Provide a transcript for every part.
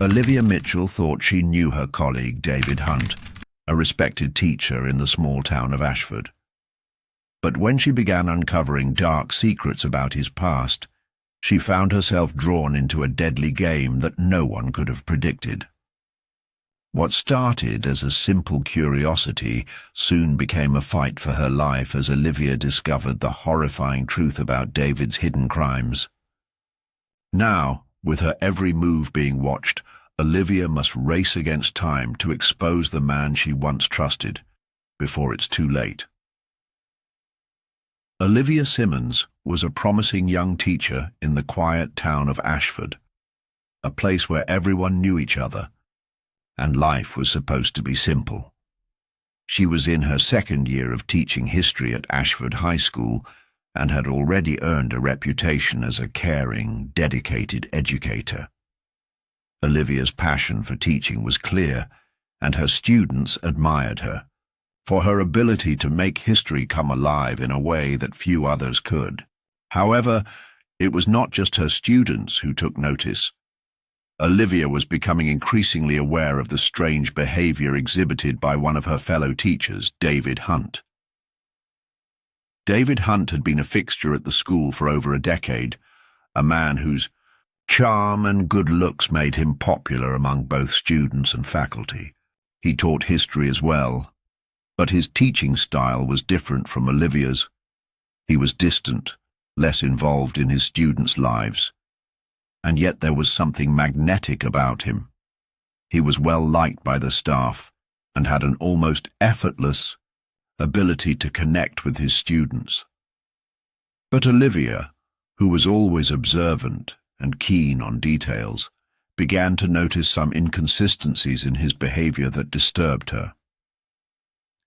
Olivia Mitchell thought she knew her colleague David Hunt, a respected teacher in the small town of Ashford. But when she began uncovering dark secrets about his past, she found herself drawn into a deadly game that no one could have predicted. What started as a simple curiosity soon became a fight for her life as Olivia discovered the horrifying truth about David's hidden crimes. Now, with her every move being watched, Olivia must race against time to expose the man she once trusted, before it's too late. Olivia Simmons was a promising young teacher in the quiet town of Ashford, a place where everyone knew each other, and life was supposed to be simple. She was in her second year of teaching history at Ashford High School and had already earned a reputation as a caring, dedicated educator. Olivia's passion for teaching was clear, and her students admired her for her ability to make history come alive in a way that few others could. However, it was not just her students who took notice. Olivia was becoming increasingly aware of the strange behavior exhibited by one of her fellow teachers, David Hunt. David Hunt had been a fixture at the school for over a decade, a man whose charm and good looks made him popular among both students and faculty. He taught history as well, but his teaching style was different from Olivia's. He was distant, less involved in his students' lives, and yet there was something magnetic about him. He was well liked by the staff and had an almost effortless ability to connect with his students. But Olivia, who was always observant and keen on details, began to notice some inconsistencies in his behavior that disturbed her.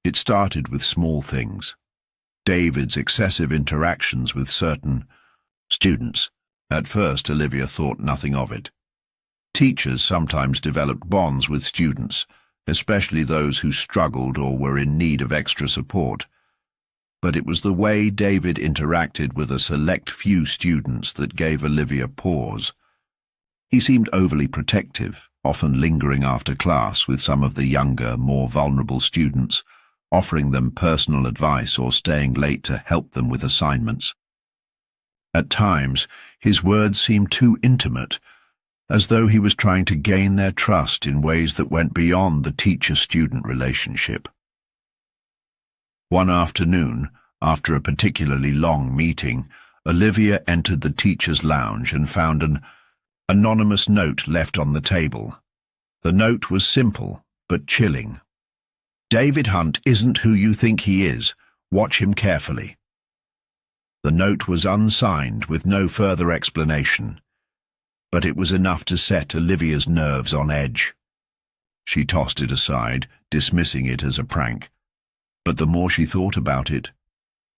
It started with small things. David's excessive interactions with certain students. At first, Olivia thought nothing of it. Teachers sometimes developed bonds with students, especially those who struggled or were in need of extra support. But it was the way David interacted with a select few students that gave Olivia pause. He seemed overly protective, often lingering after class with some of the younger, more vulnerable students, offering them personal advice or staying late to help them with assignments. At times, his words seemed too intimate, as though he was trying to gain their trust in ways that went beyond the teacher-student relationship. One afternoon, after a particularly long meeting, Olivia entered the teacher's lounge and found an anonymous note left on the table. The note was simple, but chilling. "David Hunt isn't who you think he is. Watch him carefully." The note was unsigned with no further explanation, but it was enough to set Olivia's nerves on edge. She tossed it aside, dismissing it as a prank, but the more she thought about it,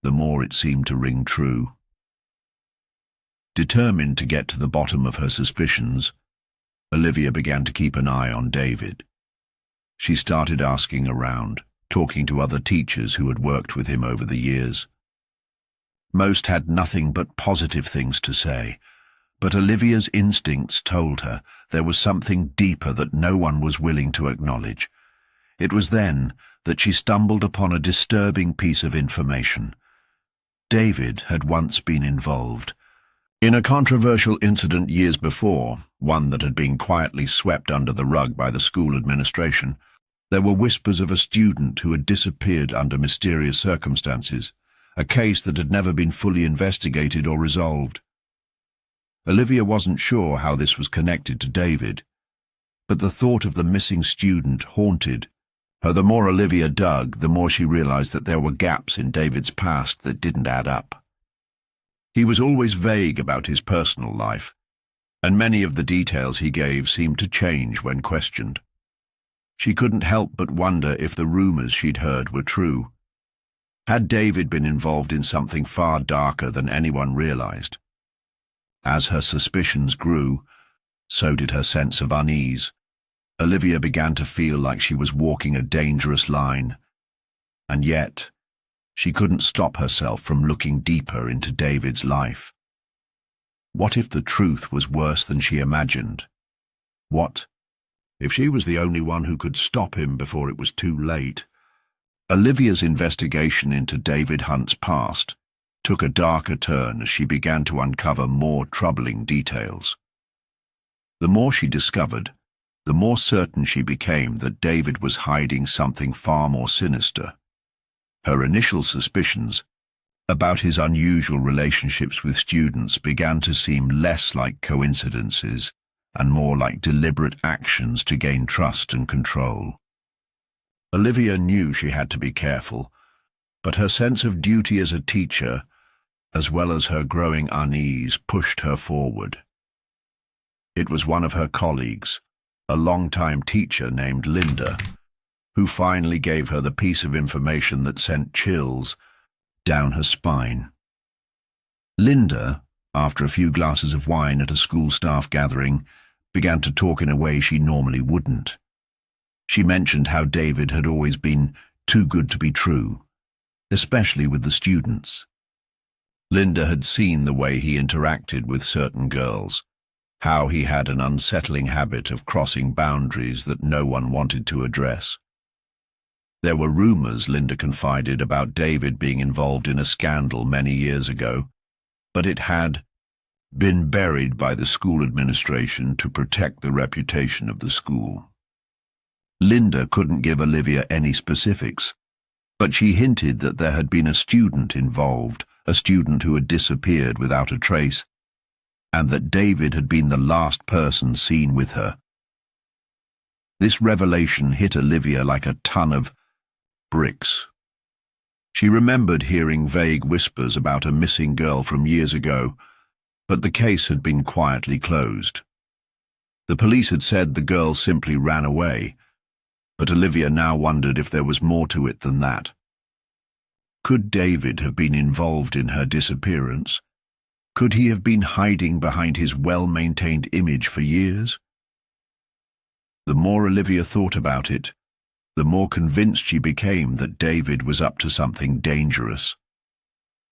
the more it seemed to ring true. Determined to get to the bottom of her suspicions, Olivia began to keep an eye on David. She started asking around, talking to other teachers who had worked with him over the years. Most had nothing but positive things to say, but Olivia's instincts told her there was something deeper that no one was willing to acknowledge. It was then that she stumbled upon a disturbing piece of information. David had once been involved in a controversial incident years before, one that had been quietly swept under the rug by the school administration. There were whispers of a student who had disappeared under mysterious circumstances, a case that had never been fully investigated or resolved. Olivia wasn't sure how this was connected to David, but the thought of the missing student haunted her. The more Olivia dug, the more she realized that there were gaps in David's past that didn't add up. He was always vague about his personal life, and many of the details he gave seemed to change when questioned. She couldn't help but wonder if the rumors she'd heard were true. Had David been involved in something far darker than anyone realized? As her suspicions grew, so did her sense of unease. Olivia began to feel like she was walking a dangerous line, and yet she couldn't stop herself from looking deeper into David's life. What if the truth was worse than she imagined? What if she was the only one who could stop him before it was too late. Olivia's investigation into David Hunt's past took a darker turn as she began to uncover more troubling details. The more she discovered, the more certain she became that David was hiding something far more sinister. Her initial suspicions about his unusual relationships with students began to seem less like coincidences and more like deliberate actions to gain trust and control. Olivia knew she had to be careful, but her sense of duty as a teacher, as well as her growing unease, pushed her forward. It was one of her colleagues, a longtime teacher named Linda, who finally gave her the piece of information that sent chills down her spine. Linda, after a few glasses of wine at a school staff gathering, began to talk in a way she normally wouldn't. She mentioned how David had always been too good to be true, especially with the students. Linda had seen the way he interacted with certain girls, how he had an unsettling habit of crossing boundaries that no one wanted to address. There were rumors, Linda confided, about David being involved in a scandal many years ago, but it had been buried by the school administration to protect the reputation of the school. Linda couldn't give Olivia any specifics, but she hinted that there had been a student involved, a student who had disappeared without a trace, and that David had been the last person seen with her. This revelation hit Olivia like a ton of bricks. She remembered hearing vague whispers about a missing girl from years ago, but the case had been quietly closed. The police had said the girl simply ran away, but Olivia now wondered if there was more to it than that. Could David have been involved in her disappearance? Could he have been hiding behind his well-maintained image for years? The more Olivia thought about it, the more convinced she became that David was up to something dangerous.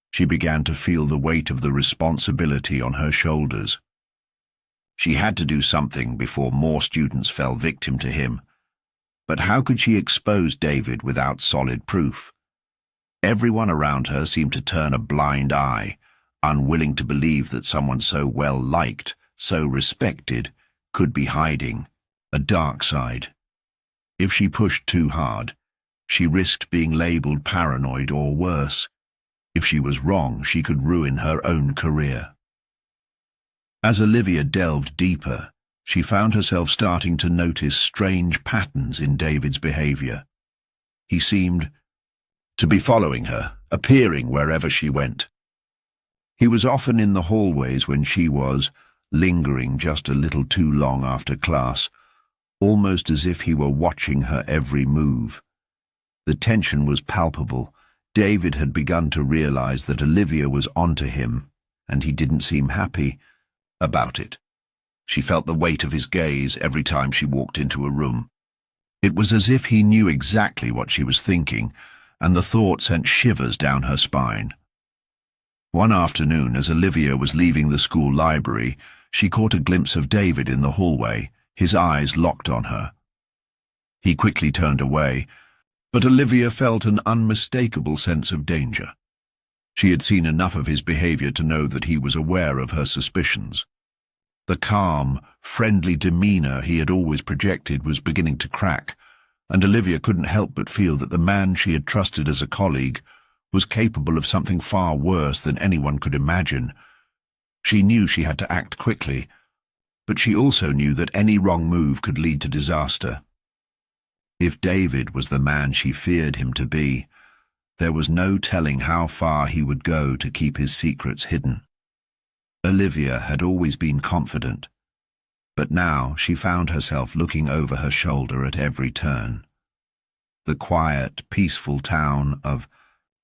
She began to feel the weight of the responsibility on her shoulders. She had to do something before more students fell victim to him. But how could she expose David without solid proof? Everyone around her seemed to turn a blind eye, unwilling to believe that someone so well-liked, so respected, could be hiding a dark side. If she pushed too hard, she risked being labeled paranoid or worse. If she was wrong, she could ruin her own career. As Olivia delved deeper, she found herself starting to notice strange patterns in David's behavior. He seemed to be following her, appearing wherever she went. He was often in the hallways when she was, lingering just a little too long after class, almost as if he were watching her every move. The tension was palpable. David had begun to realize that Olivia was onto him, and he didn't seem happy about it. She felt the weight of his gaze every time she walked into a room. It was as if he knew exactly what she was thinking, and the thought sent shivers down her spine. One afternoon, as Olivia was leaving the school library, she caught a glimpse of David in the hallway, his eyes locked on her. He quickly turned away, but Olivia felt an unmistakable sense of danger. She had seen enough of his behavior to know that he was aware of her suspicions. The calm, friendly demeanor he had always projected was beginning to crack, and Olivia couldn't help but feel that the man she had trusted as a colleague was capable of something far worse than anyone could imagine. She knew she had to act quickly, but she also knew that any wrong move could lead to disaster. If David was the man she feared him to be, there was no telling how far he would go to keep his secrets hidden. Olivia had always been confident, but now she found herself looking over her shoulder at every turn. The quiet, peaceful town of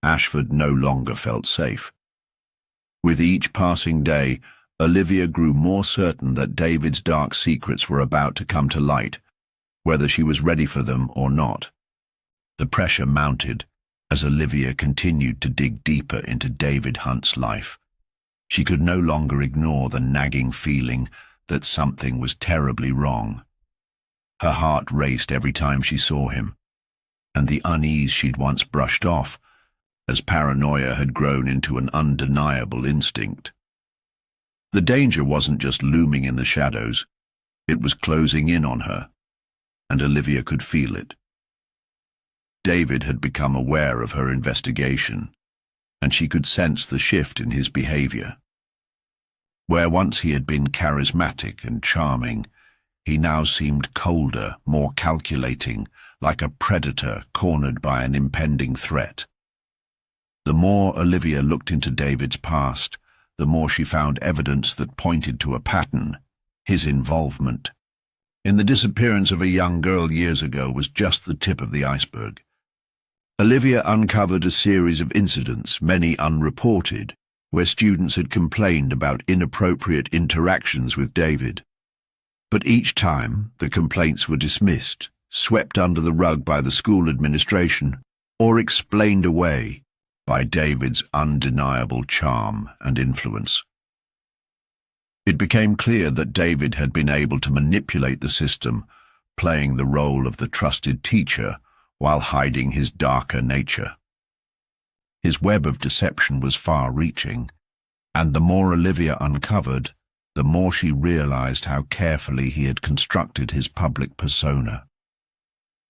Ashford no longer felt safe. With each passing day, Olivia grew more certain that David's dark secrets were about to come to light, whether she was ready for them or not. The pressure mounted as Olivia continued to dig deeper into David Hunt's life. She could no longer ignore the nagging feeling that something was terribly wrong. Her Her heart raced every time she saw him, and the unease she'd once brushed off, as paranoia had grown into an undeniable instinct. The danger wasn't just looming in the shadows, it was closing in on her, and Olivia could feel it. David had become aware of her investigation, and she could sense the shift in his behavior. Where once he had been charismatic and charming, he now seemed colder, more calculating, like a predator cornered by an impending threat. The more Olivia looked into David's past, the more she found evidence that pointed to a pattern: his involvement. In the disappearance of a young girl years ago was just the tip of the iceberg. Olivia uncovered a series of incidents, many unreported, where students had complained about inappropriate interactions with David. But each time, the complaints were dismissed, swept under the rug by the school administration, or explained away by David's undeniable charm and influence. It became clear that David had been able to manipulate the system, playing the role of the trusted teacher while hiding his darker nature. His web of deception was far-reaching, and the more Olivia uncovered, the more she realized how carefully he had constructed his public persona.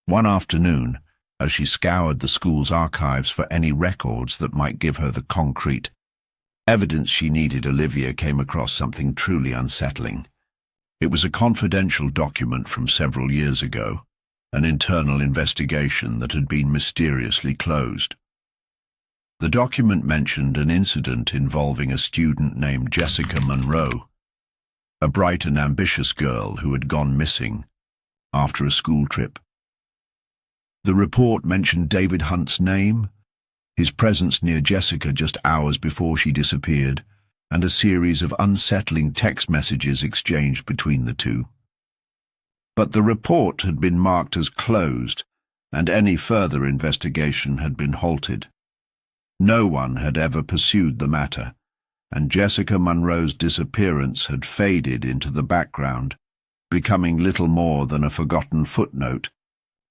One afternoon, as she scoured the school's archives for any records that might give her the concrete evidence she needed, Olivia came across something truly unsettling. It was a confidential document from several years ago, an internal investigation that had been mysteriously closed. The document mentioned an incident involving a student named Jessica Monroe, a bright and ambitious girl who had gone missing after a school trip. The report mentioned David Hunt's name, his presence near Jessica just hours before she disappeared, and a series of unsettling text messages exchanged between the two. But the report had been marked as closed, and any further investigation had been halted. No one had ever pursued the matter, and Jessica Monroe's disappearance had faded into the background, becoming little more than a forgotten footnote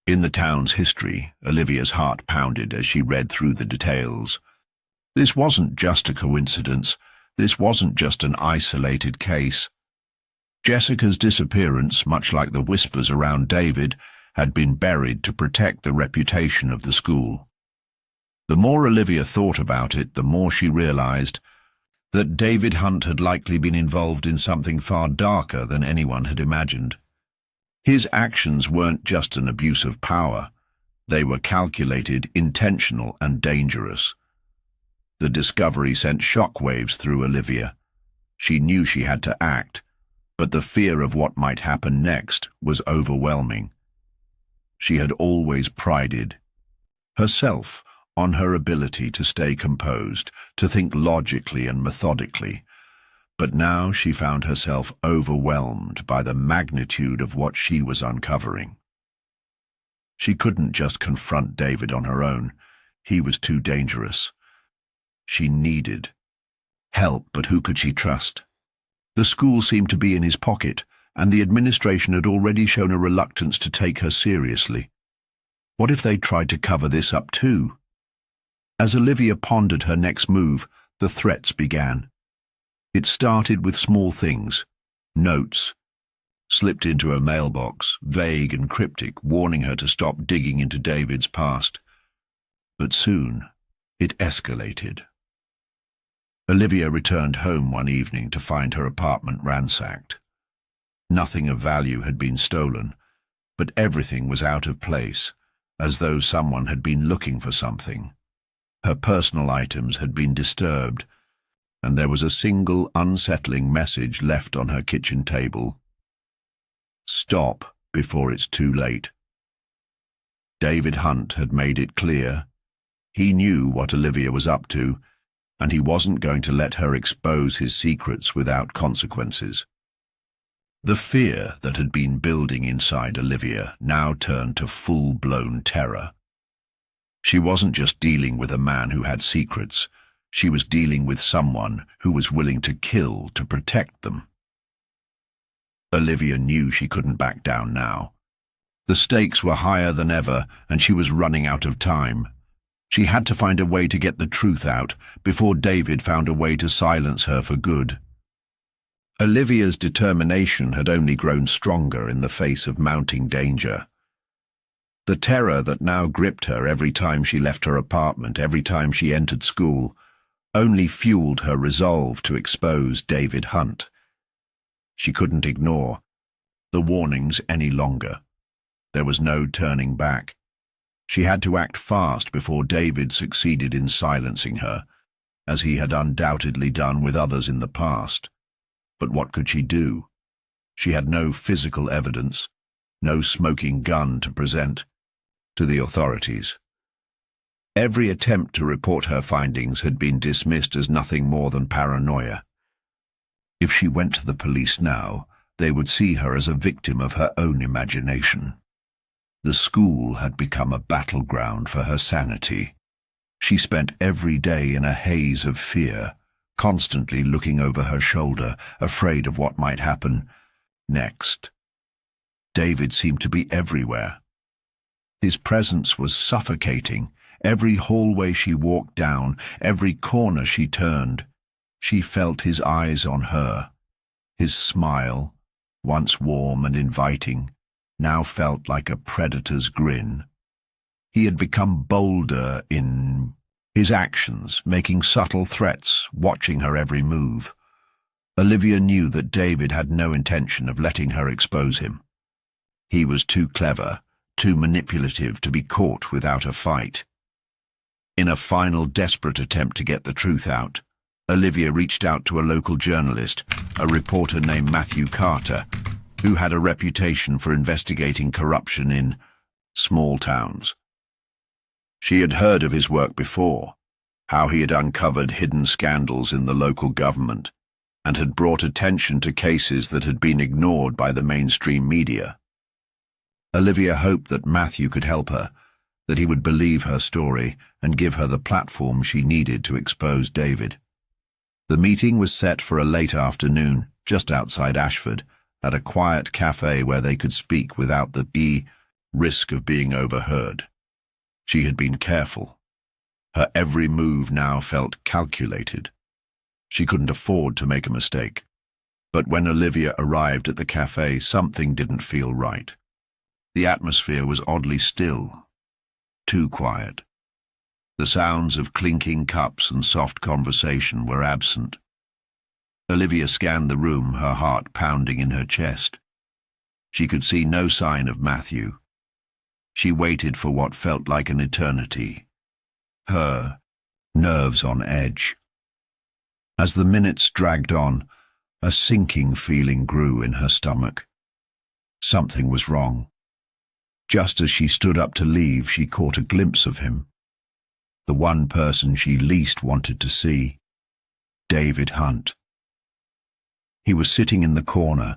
in the town's history. Olivia's heart pounded as she read through the details. This wasn't just a coincidence. This wasn't just an isolated case. Jessica's disappearance, much like the whispers around David, had been buried to protect the reputation of the school. The more Olivia thought about it, the more she realized that David Hunt had likely been involved in something far darker than anyone had imagined. His actions weren't just an abuse of power. They were calculated, intentional, and dangerous. The discovery sent shockwaves through Olivia. She knew she had to act, but the fear of what might happen next was overwhelming. She had always prided herself on her ability to stay composed, to think logically and methodically, but now she found herself overwhelmed by the magnitude of what she was uncovering. She couldn't just confront David on her own. He was too dangerous. She needed help, but who could she trust? The school seemed to be in his pocket, and the administration had already shown a reluctance to take her seriously. What if they tried to cover this up too? As Olivia pondered her next move, the threats began. It started with small things, notes, slipped into her mailbox, vague and cryptic, warning her to stop digging into David's past. But soon, it escalated. Olivia returned home one evening to find her apartment ransacked. Nothing of value had been stolen, but everything was out of place, as though someone had been looking for something. Her personal items had been disturbed, and there was a single unsettling message left on her kitchen table. Stop before it's too late. David Hunt had made it clear. He knew what Olivia was up to, and he wasn't going to let her expose his secrets without consequences. The fear that had been building inside Olivia now turned to full-blown terror. She wasn't just dealing with a man who had secrets. She was dealing with someone who was willing to kill to protect them. Olivia knew she couldn't back down now. The stakes were higher than ever, and she was running out of time. She had to find a way to get the truth out before David found a way to silence her for good. Olivia's determination had only grown stronger in the face of mounting danger. The terror that now gripped her every time she left her apartment, every time she entered school, only fueled her resolve to expose David Hunt. She couldn't ignore the warnings any longer. There was no turning back. She had to act fast before David succeeded in silencing her, as he had undoubtedly done with others in the past. But what could she do? She had no physical evidence, no smoking gun to present to the authorities. Every attempt to report her findings had been dismissed as nothing more than paranoia. If she went to the police now, they would see her as a victim of her own imagination. The school had become a battleground for her sanity. She spent every day in a haze of fear, constantly looking over her shoulder, afraid of what might happen next. David seemed to be everywhere. His presence was suffocating. Every hallway she walked down, every corner she turned, she felt his eyes on her. His smile, once warm and inviting, now felt like a predator's grin. He had become bolder in his actions, making subtle threats, watching her every move. Olivia knew that David had no intention of letting her expose him. He was too clever, too manipulative to be caught without a fight. In a final desperate attempt to get the truth out, Olivia reached out to a local journalist, a reporter named Matthew Carter, who had a reputation for investigating corruption in small towns. She had heard of his work before, how he had uncovered hidden scandals in the local government, and had brought attention to cases that had been ignored by the mainstream media. Olivia hoped that Matthew could help her, that he would believe her story and give her the platform she needed to expose David. The meeting was set for a late afternoon, just outside Ashford, at a quiet cafe where they could speak without the risk of being overheard. She had been careful. Her every move now felt calculated. She couldn't afford to make a mistake. But when Olivia arrived at the cafe, something didn't feel right. The atmosphere was oddly still, too quiet. The sounds of clinking cups and soft conversation were absent. Olivia scanned the room, her heart pounding in her chest. She could see no sign of Matthew. She waited for what felt like an eternity, her nerves on edge. As the minutes dragged on, a sinking feeling grew in her stomach. Something was wrong. Just as she stood up to leave, she caught a glimpse of him. The one person she least wanted to see, David Hunt. He was sitting in the corner,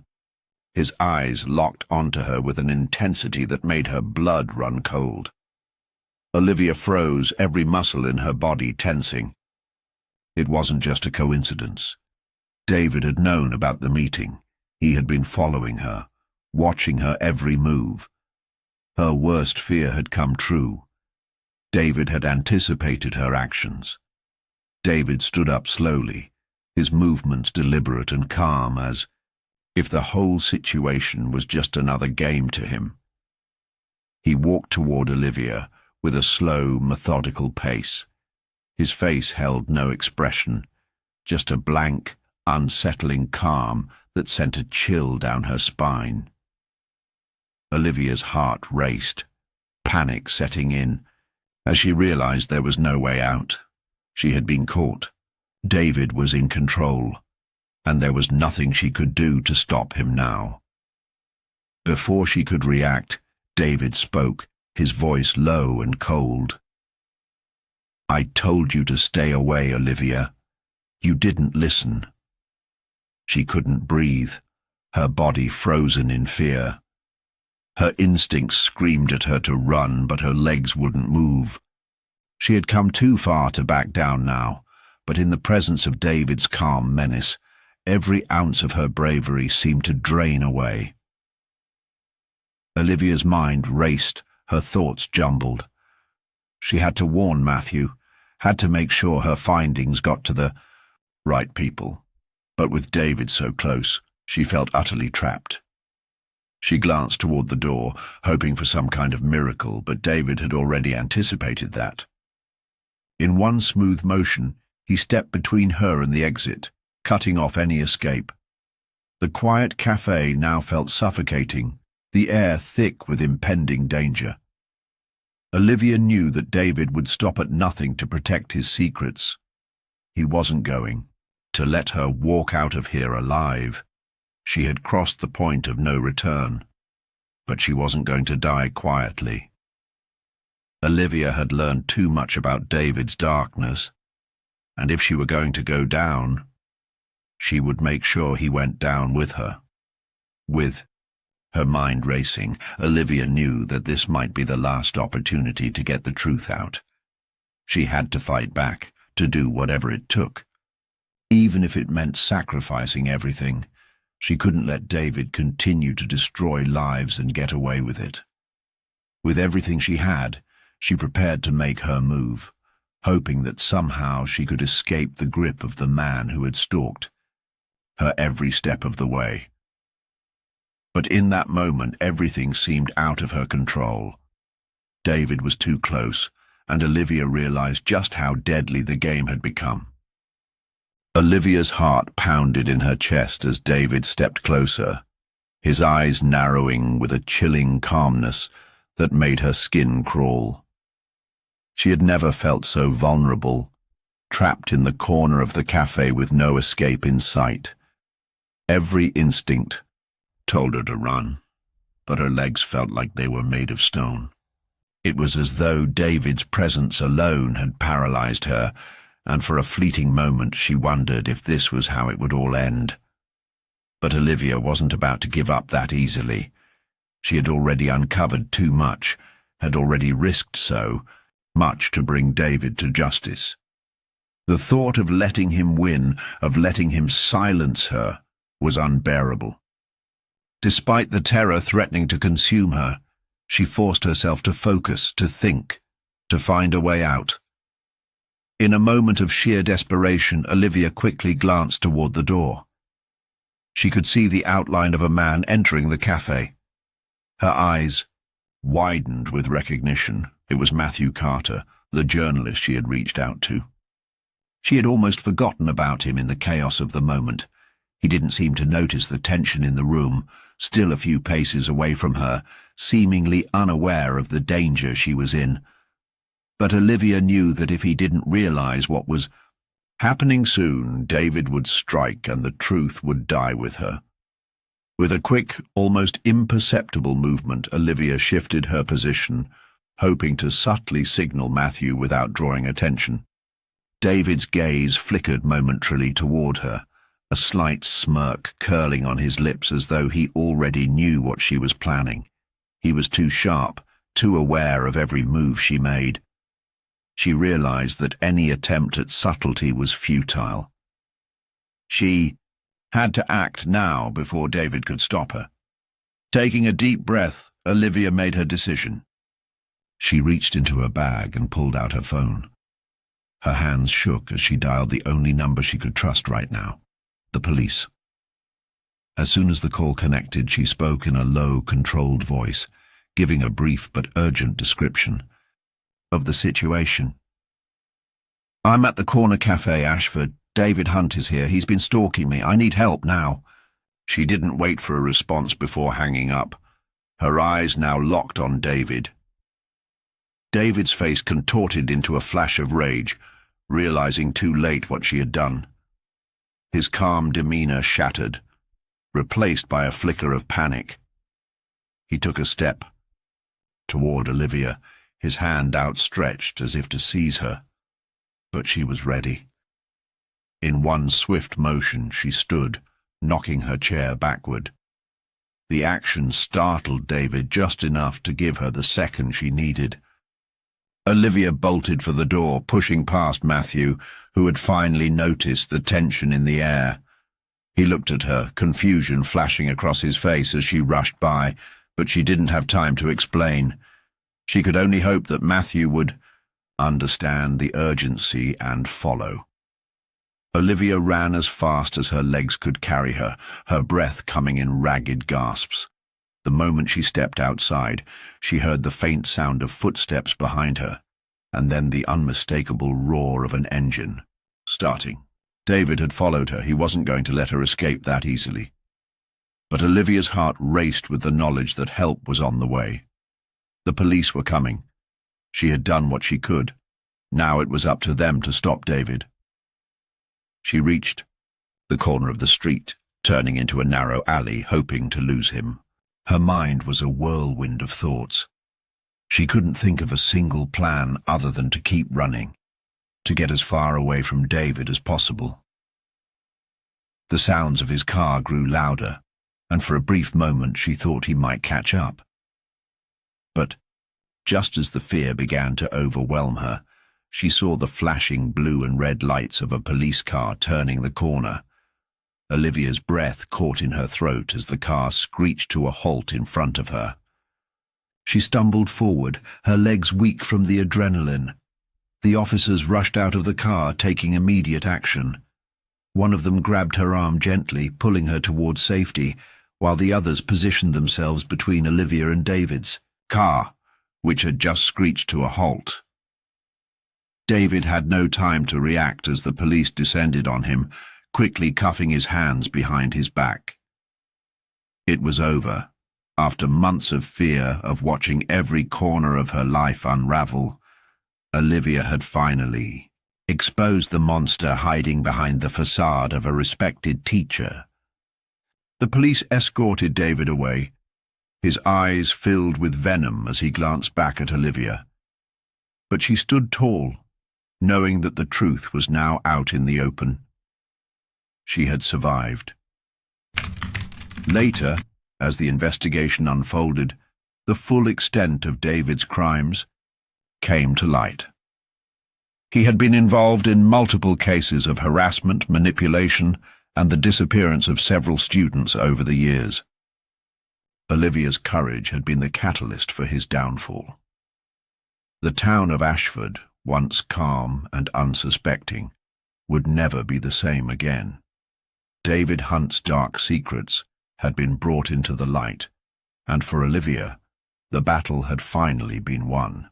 his eyes locked onto her with an intensity that made her blood run cold. Olivia froze, every muscle in her body tensing. It wasn't just a coincidence. David had known about the meeting. He had been following her, watching her every move. Her worst fear had come true. David had anticipated her actions. David stood up slowly, his movements deliberate and calm, as if the whole situation was just another game to him. He walked toward Olivia with a slow, methodical pace. His face held no expression, just a blank, unsettling calm that sent a chill down her spine. Olivia's heart raced, panic setting in, as she realized there was no way out. She had been caught. David was in control, and there was nothing she could do to stop him now. Before she could react, David spoke, his voice low and cold. "I told you to stay away, Olivia. You didn't listen." She couldn't breathe, her body frozen in fear. Her instincts screamed at her to run, but her legs wouldn't move. She had come too far to back down now, but in the presence of David's calm menace, every ounce of her bravery seemed to drain away. Olivia's mind raced, her thoughts jumbled. She had to warn Matthew, had to make sure her findings got to the right people. But with David so close, she felt utterly trapped. She glanced toward the door, hoping for some kind of miracle, but David had already anticipated that. In one smooth motion, he stepped between her and the exit, cutting off any escape. The quiet cafe now felt suffocating, the air thick with impending danger. Olivia knew that David would stop at nothing to protect his secrets. He wasn't going to let her walk out of here alive. She had crossed the point of no return, but she wasn't going to die quietly. Olivia had learned too much about David's darkness, and if she were going to go down, she would make sure he went down with her. With her mind racing, Olivia knew that this might be the last opportunity to get the truth out. She had to fight back, to do whatever it took. Even if it meant sacrificing everything, she couldn't let David continue to destroy lives and get away with it. With everything she had, she prepared to make her move, hoping that somehow she could escape the grip of the man who had stalked her every step of the way. But in that moment, everything seemed out of her control. David was too close, and Olivia realized just how deadly the game had become. Olivia's heart pounded in her chest as David stepped closer, his eyes narrowing with a chilling calmness that made her skin crawl. She had never felt so vulnerable, trapped in the corner of the cafe with no escape in sight. Every instinct told her to run, but her legs felt like they were made of stone. It was as though David's presence alone had paralyzed her, and for a fleeting moment she wondered if this was how it would all end. But Olivia wasn't about to give up that easily. She had already uncovered too much, had already risked so much to bring David to justice. The thought of letting him win, of letting him silence her, was unbearable. Despite the terror threatening to consume her, she forced herself to focus, to think, to find a way out. In a moment of sheer desperation, Olivia quickly glanced toward the door. She could see the outline of a man entering the cafe. Her eyes widened with recognition. It was Matthew Carter, the journalist she had reached out to. She had almost forgotten about him in the chaos of the moment. He didn't seem to notice the tension in the room, still a few paces away from her, seemingly unaware of the danger she was in. But Olivia knew that if he didn't realize what was happening soon, David would strike and the truth would die with her. With a quick, almost imperceptible movement, Olivia shifted her position, hoping to subtly signal Matthew without drawing attention. David's gaze flickered momentarily toward her, a slight smirk curling on his lips as though he already knew what she was planning. He was too sharp, too aware of every move she made. She realized that any attempt at subtlety was futile. She had to act now before David could stop her. Taking a deep breath, Olivia made her decision. She reached into her bag and pulled out her phone. Her hands shook as she dialed the only number she could trust right now, the police. As soon as the call connected, she spoke in a low, controlled voice, giving a brief but urgent description of the situation. "I'm at the corner cafe, Ashford. David Hunt is here. He's been stalking me. I need help now." She didn't wait for a response before hanging up, her eyes now locked on David. David's face contorted into a flash of rage, realizing too late what she had done. His calm demeanor shattered, replaced by a flicker of panic. He took a step toward Olivia, his hand outstretched as if to seize her. But she was ready. In one swift motion, she stood, knocking her chair backward. The action startled David just enough to give her the second she needed. Olivia bolted for the door, pushing past Matthew, who had finally noticed the tension in the air. He looked at her, confusion flashing across his face as she rushed by, But she didn't have time to explain. She could only hope that Matthew would understand the urgency and follow. Olivia ran as fast as her legs could carry her, her breath coming in ragged gasps. The moment she stepped outside, she heard the faint sound of footsteps behind her, and then the unmistakable roar of an engine. Starting. David had followed her. He wasn't going to let her escape that easily. But Olivia's heart raced with the knowledge that help was on the way. The police were coming. She had done what she could. Now it was up to them to stop David. She reached the corner of the street, turning into a narrow alley, hoping to lose him. Her mind was a whirlwind of thoughts. She couldn't think of a single plan other than to keep running, to get as far away from David as possible. The sounds of his car grew louder, and for a brief moment she thought he might catch up. But just as the fear began to overwhelm her, she saw the flashing blue and red lights of a police car turning the corner. Olivia's breath caught in her throat as the car screeched to a halt in front of her. She stumbled forward, her legs weak from the adrenaline. The officers rushed out of the car, taking immediate action. One of them grabbed her arm gently, pulling her towards safety, while the others positioned themselves between Olivia and David's car, which had just screeched to a halt. David had no time to react as the police descended on him, quickly cuffing his hands behind his back. It was over. After months of fear, of watching every corner of her life unravel, Olivia had finally exposed the monster hiding behind the facade of a respected teacher. The police escorted David away, his eyes filled with venom as he glanced back at Olivia. But she stood tall, knowing that the truth was now out in the open. She had survived. Later, as the investigation unfolded, the full extent of David's crimes came to light. He had been involved in multiple cases of harassment, manipulation, and the disappearance of several students over the years. Olivia's courage had been the catalyst for his downfall. The town of Ashford, once calm and unsuspecting, would never be the same again. David Hunt's dark secrets had been brought into the light, and for Olivia, the battle had finally been won.